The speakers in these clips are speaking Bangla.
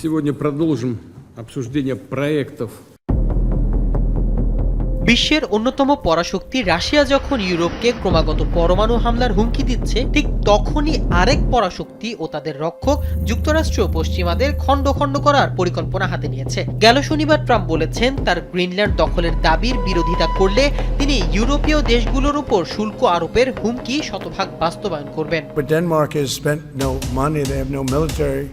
Сегодня продолжим обсуждение проектов. বিশ্বের অন্যতম পরাশক্তি রাশিয়া যখন ইউরোপকে ক্রমাগত পরমাণু হামলার হুমকি দিচ্ছে, ঠিক তখনই আরেক পরাশক্তি ও তাদের রক্ষক যুক্তরাষ্ট্র পশ্চিমাদের খণ্ড খণ্ড করার পরিকল্পনা হাতে নিয়েছে। গেল শনিবার ট্রাম্প বলেছেন, তার গ্রিনল্যান্ড দখলের দাবির বিরোধিতা করলে তিনি ইউরোপীয় দেশগুলোর উপর শুল্ক আরোপের হুমকি শতভাগ বাস্তবায়ন করবেন। But Denmark has spent no money, they have no military.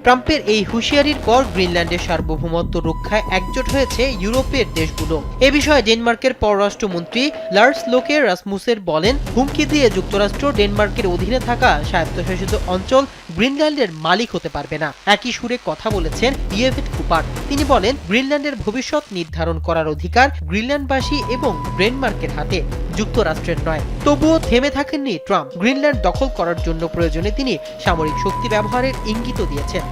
ট্রাম্পের এই হুঁশিয়ারির পর গ্রিনল্যান্ডের সার্বভৌমত্ব রক্ষায় একজোট হয়েছে ইউরোপের দেশগুলো। এ বিষয়ে ডেনমার্কের পররাষ্ট্রমন্ত্রী লার্স লোকে রাসমুসের বলেন, হুমকি দিয়ে যুক্তরাষ্ট্র ডেনমার্কের অধীনে থাকা স্বায়ত্তশাসিত অঞ্চল গ্রিনল্যান্ডের মালিক হতে পারবে না। একই সুরে কথা বলেছেন ইয়েভেট কুপার। তিনি বলেন, গ্রিনল্যান্ডের ভবিষ্যৎ নির্ধারণ করার অধিকার গ্রিনল্যান্ডবাসী এবং ডেনমার্কের হাতে, যুক্তরাষ্ট্রের নয়। তবুও থেমে থাকেননি ট্রাম্প। গ্রিনল্যান্ড দখল করার জন্য প্রয়োজনে তিনি সামরিক শক্তি ব্যবহারের ইঙ্গিতও দিয়েছেন।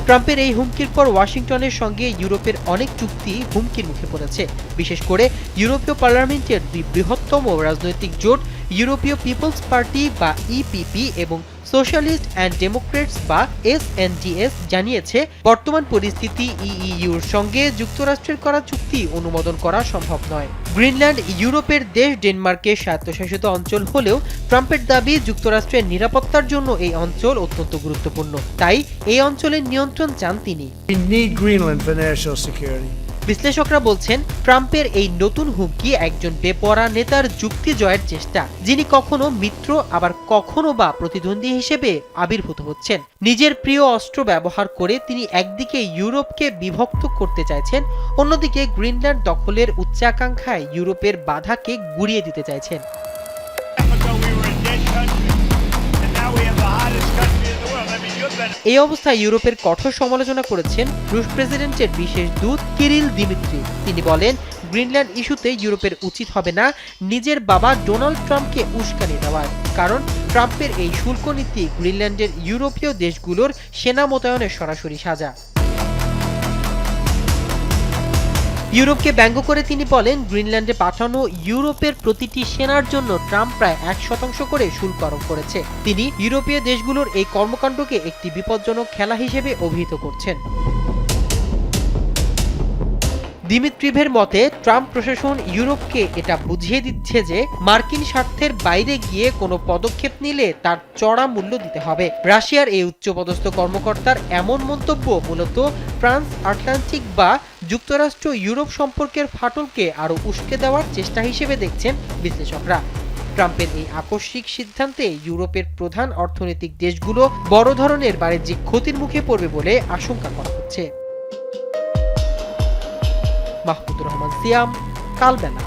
ট্রাম্পের এই হুমকির পর ওয়াশিংটনের সঙ্গে ইউরোপের অনেক চুক্তি হুমকির মুখে পড়েছে। বিশেষ করে ইউরোপীয় পার্লামেন্টের দুই বৃহত্তম রাজনৈতিক জোট ইউরোপীয় পিপলস পার্টি বা ইপিপি এবং সোশ্যালিস্ট অ্যান্ড ডেমোক্রেটস বা এসএনডিএস জানিয়েছে, বর্তমান পরিস্থিতি ইইউর সঙ্গে যুক্তরাষ্ট্রের করা চুক্তি অনুমোদন করা সম্ভব নয়। গ্রিনল্যান্ড ইউরোপের দেশ ডেনমার্কের স্বায়ত্তশাসিত অঞ্চল হলেও ট্রাম্পের দাবি, যুক্তরাষ্ট্রের নিরাপত্তার জন্য এই অঞ্চল অত্যন্ত গুরুত্বপূর্ণ। তাই এই অঞ্চলের নিয়ন্ত্রণ চান তিনি। We need Greenland for national security. বিশ্লেষকরা বলছেন, ট্রাম্পের এই নতুন হুমকি একজন বেপরোয়া নেতার যুক্তি জয়ের চেষ্টা, যিনি কখনো মিত্র আবার কখনো বা প্রতিদ্বন্দ্বী হিসেবে আবির্ভূত হচ্ছেন। নিজের প্রিয় অস্ত্র ব্যবহার করে তিনি একদিকে ইউরোপকে বিভক্ত করতে চাইছেন, অন্যদিকে গ্রিনল্যান্ড দখলের উচ্চাকাঙ্ক্ষায় ইউরোপের বাধাকে গুড়িয়ে দিতে চাইছেন। এই অবস্থায় ইউরোপের কঠোর সমালোচনা করেছেন রুশ প্রেসিডেন্টের বিশেষ দূত কিরিল দিমিত্রি। তিনি বলেন, গ্রিনল্যান্ড ইস্যুতে ইউরোপের উচিত হবে না নিজের বাবা ডোনাল্ড ট্রাম্পকে উস্কানি দেওয়ার, কারণ ট্রাম্পের এই শুল্ক নীতি গ্রিনল্যান্ডের ইউরোপীয় দেশগুলোর সেনা মোতায়েনের সরাসরি সাজা। ইউরোপকে ব্যঙ্গ করে তিনি বলেন, গ্রিনল্যান্ডে পাঠানো ইউরোপের প্রতিটি সেনার জন্য ট্রাম্প প্রায় 1% করে শুল্ক আরোপ করেছে। তিনি ইউরোপীয় দেশগুলোর এই কর্মকাণ্ডকে একটি বিপজ্জনক খেলা হিসেবে অভিহিত করছেন। দিমিত্রিভের মতে, ট্রাম্প প্রশাসন ইউরোপকে এটা বুঝিয়ে দিচ্ছে যে মার্কিন স্বার্থের বাইরে গিয়ে কোনো পদক্ষেপ নিলে তার চড়া মূল্য দিতে হবে। রাশিয়ার এই উচ্চপদস্থ কর্মকর্তার এমন মন্তব্য মূলত ট্রান্স আটলান্টিক বা যুক্তরাষ্ট্র ইউরোপ সম্পর্কের ফাটলকে আরও উস্কে দেওয়ার চেষ্টা হিসেবে দেখছেন বিশ্লেষকরা। ট্রাম্পের এই আকস্মিক সিদ্ধান্তে ইউরোপের প্রধান অর্থনৈতিক দেশগুলো বড় ধরনের বাণিজ্যিক ক্ষতির মুখে পড়বে বলে আশঙ্কা করা হচ্ছে। মাহমুদুর রহমান সিয়াম, কালবেলা।